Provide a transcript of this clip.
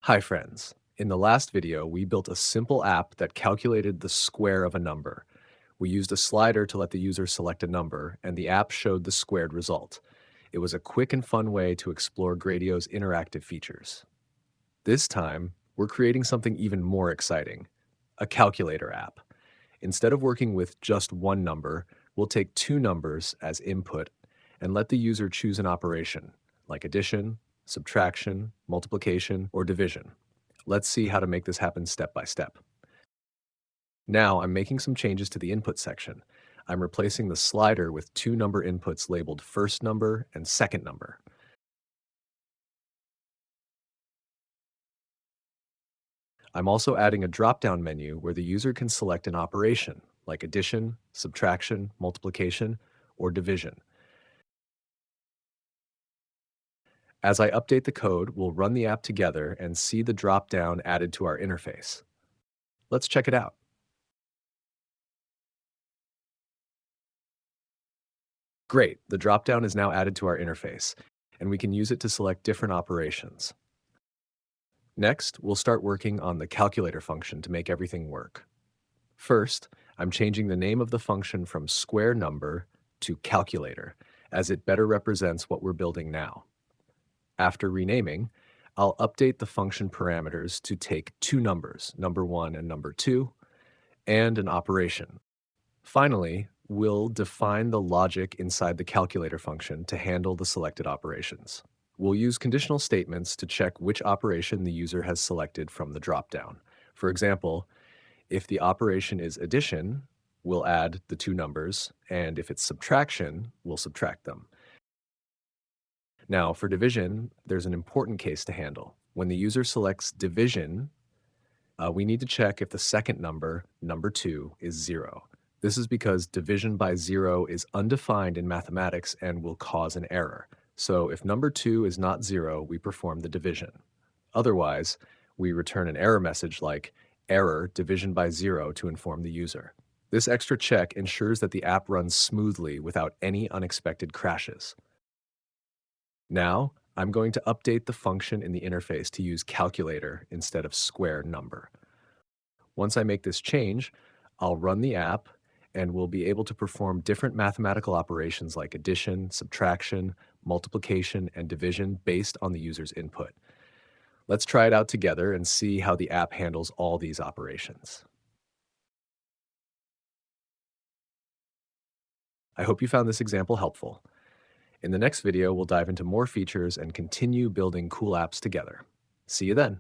Hi friends. In the last video, we built a simple app that calculated the square of a number. We used a slider to let the user select a number, and the app showed the squared result. It was a quick and fun way to explore Gradio's interactive features. This time, we're creating something even more exciting, a calculator app. Instead of working with just one number, we'll take two numbers as input and let the user choose an operation, like addition, subtraction, multiplication, or division. Let's see how to make this happen step by step. Now I'm making some changes to the input section. I'm replacing the slider with two number inputs labeled first number and second number. I'm also adding a drop-down menu where the user can select an operation, like addition, subtraction, multiplication, or division. As I update the code, we'll run the app together and see the drop-down added to our interface. Let's check it out. Great, the drop-down is now added to our interface, and we can use it to select different operations. Next, we'll start working on the calculator function to make everything work. First, I'm changing the name of the function from square number to calculator, as it better represents what we're building now. After renaming, I'll update the function parameters to take two numbers, number 1 and number 2, and an operation. Finally, we'll define the logic inside the calculator function to handle the selected operations. We'll use conditional statements to check which operation the user has selected from the dropdown. For example, if the operation is addition, we'll add the two numbers, and if it's subtraction, we'll subtract them. Now, for division, there's an important case to handle. When the user selects division, we need to check if the second number, number 2, is 0. This is because division by 0 is undefined in mathematics and will cause an error. So if number 2 is not 0, we perform the division. Otherwise, we return an error message like error division by 0 to inform the user. This extra check ensures that the app runs smoothly without any unexpected crashes. Now, I'm going to update the function in the interface to use calculator instead of square number. Once I make this change, I'll run the app and we'll be able to perform different mathematical operations like addition, subtraction, multiplication, and division based on the user's input. Let's try it out together and see how the app handles all these operations. I hope you found this example helpful. In the next video, we'll dive into more features and continue building cool apps together. See you then.